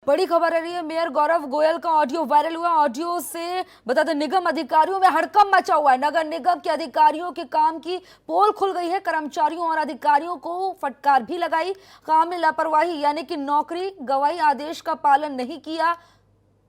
बड़ी खबर आ रही है। मेयर गौरव गोयल का ऑडियो वायरल हुआ। ऑडियो से बता दें निगम अधिकारियों में हड़कंप मचा हुआ है। नगर निगम के अधिकारियों के काम की पोल खुल गई है। कर्मचारियों और अधिकारियों को फटकार भी लगाई। काम में लापरवाही यानी कि नौकरी गवाही आदेश का पालन नहीं किया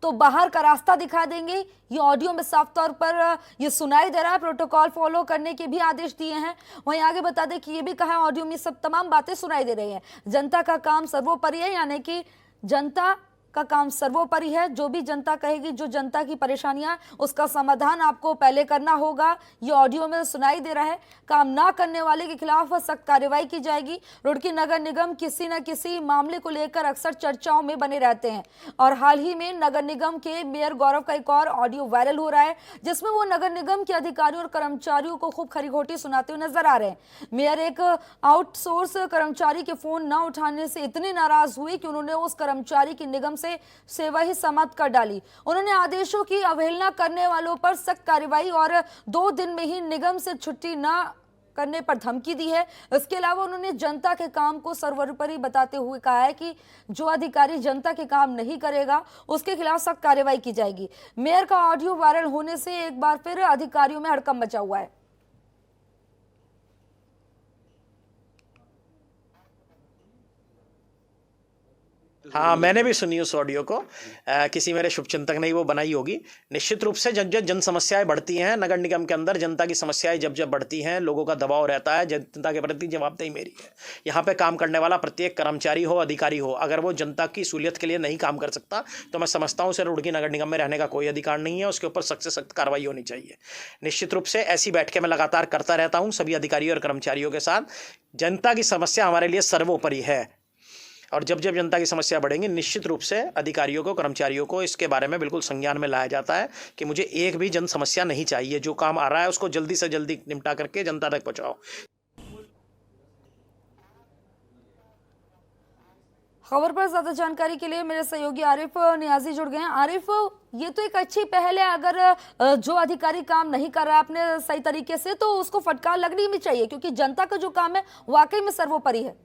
तो बाहर का रास्ता दिखा देंगे। ये ऑडियो में साफ तौर पर ये सुनाई दे रहा है। प्रोटोकॉल फॉलो करने के भी आदेश दिए हैं। वहीं आगे बता दें कि ये भी कहा ऑडियो में सब तमाम बातें सुनाई दे रही हैं। जनता का काम सर्वोपरि है, यानी कि जनता का काम सर्वोपरि है। जो भी जनता कहेगी, जो जनता की परेशानियां, उसका समाधान आपको पहले करना होगा। ये ऑडियो में सुनाई दे रहा है। काम ना करने वाले के खिलाफ सख्त कार्रवाई की जाएगी। रुड़की नगर निगम किसी न किसी मामले को लेकर अक्सर चर्चाओं में बने रहते हैं और हाल ही में नगर निगम के मेयर गौरव का एक और ऑडियो वायरल हो रहा है, जिसमें वो नगर निगम के अधिकारियों और कर्मचारियों को खूब खरी-खोटी सुनाते हुए नजर आ रहे हैं। मेयर एक आउटसोर्स कर्मचारी के फोन न उठाने से इतने नाराज हुए कि उन्होंने उस कर्मचारी की निगम से सेवा ही समाप्त कर डाली। उन्होंने आदेशों की अवहेलना करने वालों पर सख्त कार्रवाई और 2 दिन में ही निगम से छुट्टी न करने पर धमकी दी है। इसके अलावा उन्होंने जनता के काम को सर्वोपरि बताते हुए कहा है कि जो अधिकारी जनता के काम नहीं करेगा उसके खिलाफ सख्त कार्रवाई की जाएगी। मेयर का ऑडियो वायरल होने से एक बार फिर अधिकारियों में हड़कंप मचा हुआ है। हाँ, मैंने भी सुनी उस ऑडियो को। किसी मेरे शुभचिंतक ने ही वो बनाई होगी। निश्चित रूप से जब जब जन समस्याएं बढ़ती हैं नगर निगम के अंदर, जनता की समस्याएं जब जब बढ़ती हैं, लोगों का दबाव रहता है, जनता के प्रति जवाबदेही मेरी है। यहाँ पे काम करने वाला प्रत्येक कर्मचारी हो, अधिकारी हो, अगर वो जनता की सहूलियत के लिए नहीं काम कर सकता तो मैं समझता हूँ उसे रुड़की नगर निगम में रहने का कोई अधिकार नहीं है। उसके ऊपर सख्त से सख्त कार्रवाई होनी चाहिए। निश्चित रूप से ऐसी बैठकें मैं लगातार करता रहता हूँ सभी अधिकारियों और कर्मचारियों के साथ। जनता की समस्या हमारे लिए सर्वोपरि है और जब जब जनता की समस्या बढ़ेंगी निश्चित रूप से अधिकारियों को, कर्मचारियों को इसके बारे में बिल्कुल संज्ञान में लाया जाता है कि मुझे एक भी जन समस्या नहीं चाहिए। जो काम आ रहा है उसको जल्दी से जल्दी निपटा करके जनता तक पहुंचाओ। खबर पर ज्यादा जानकारी के लिए मेरे सहयोगी आरिफ नियाजी जुड़ गए हैं। आरिफ, ये तो एक अच्छी पहल है। अगर जो अधिकारी काम नहीं कर रहा है अपने सही तरीके से तो उसको फटकार लगनी भी चाहिए, क्योंकि जनता का जो काम है वाकई में सर्वोपरि है।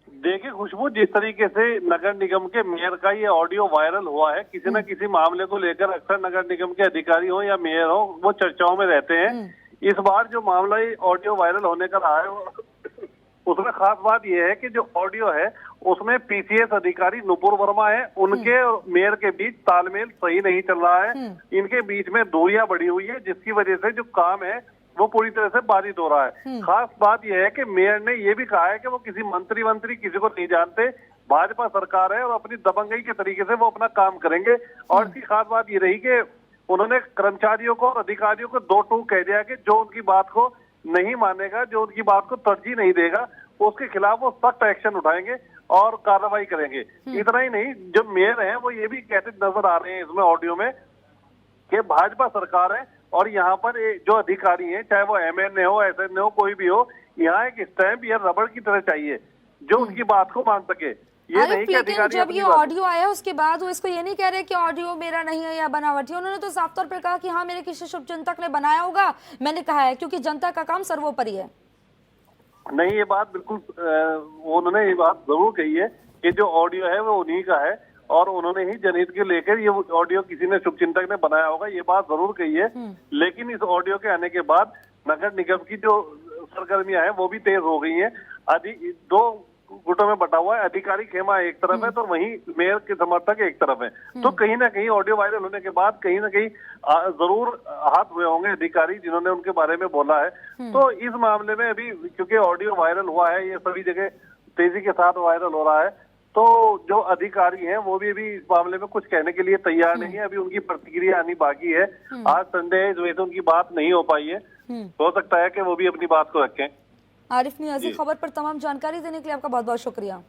देखिए खुशबू, जिस तरीके से नगर निगम के मेयर का ये ऑडियो वायरल हुआ है, किसी न किसी मामले को लेकर अक्सर नगर निगम के अधिकारी हो या मेयर हो वो चर्चाओं में रहते हैं। इस बार जो मामला ऑडियो वायरल होने का रहा है उसमें खास बात यह है कि जो ऑडियो है उसमें पीसीएस अधिकारी नुपुर वर्मा है, उनके और मेयर के बीच तालमेल सही नहीं चल रहा है। इनके बीच में दूरियां बढ़ी हुई है, जिसकी वजह से जो काम है वो पूरी तरह से बाधित हो रहा है। खास बात यह है कि मेयर ने ये भी कहा है कि वो किसी मंत्री किसी को नहीं जानते, भाजपा सरकार है और अपनी दबंगई के तरीके से वो अपना काम करेंगे। और इसकी खास बात ये रही कि उन्होंने कर्मचारियों को और अधिकारियों को 2 टूक कह दिया कि जो उनकी बात को नहीं मानेगा, जो उनकी बात को तरजीह नहीं देगा, उसके खिलाफ वो सख्त एक्शन उठाएंगे और कार्रवाई करेंगे। इतना ही नहीं, जो मेयर है वो ये भी कहते नजर आ रहे हैं इसमें ऑडियो में कि भाजपा सरकार है और यहाँ पर जो अधिकारी हैं, चाहे वो एमएनए हो, एसएनए हो, कोई भी हो, यहाँ एक स्टैंप या रबड़ की तरह चाहिए जो उनकी बात को मान सके। ये नहीं कि अधिकारी जब ये ऑडियो आया उसके बाद वो इसको ये नहीं कह रहे कि ऑडियो मेरा नहीं है या बनावटी। उन्होंने तो साफ तौर पर कहा कि हाँ मेरे किसी शुभचिंतक ने बनाया होगा, मैंने कहा है, क्योंकि जनता का काम सर्वोपरि है। नहीं, ये बात बिल्कुल उन्होंने ये बात जरूर कही है कि जो ऑडियो है वो उन्हीं का है और उन्होंने ही जनहित के लेकर ये ऑडियो किसी ने शुभचिंतक ने बनाया होगा, ये बात जरूर कही है। लेकिन इस ऑडियो के आने के बाद नगर निगम की जो सरगर्मियां हैं वो भी तेज हो गई हैं। 2 गुटों में बटा हुआ है। अधिकारी खेमा एक तरफ है तो वहीं मेयर के समर्थक एक तरफ है। तो कहीं ना कहीं ऑडियो वायरल होने के बाद कहीं ना कहीं जरूर हाथ हुए होंगे अधिकारी जिन्होंने उनके बारे में बोला है। तो इस मामले में अभी क्योंकि ऑडियो वायरल हुआ है, ये सभी जगह तेजी के साथ वायरल हो रहा है, तो जो अधिकारी हैं वो भी अभी इस मामले में कुछ कहने के लिए तैयार नहीं है। अभी उनकी प्रतिक्रिया आनी बाकी है। आज संडे है, इस वजह से उनकी बात नहीं हो पाई है। हो सकता है कि वो भी अपनी बात को रखें। आरिफ नियाजी, खबर पर तमाम जानकारी देने के लिए आपका बहुत बहुत शुक्रिया।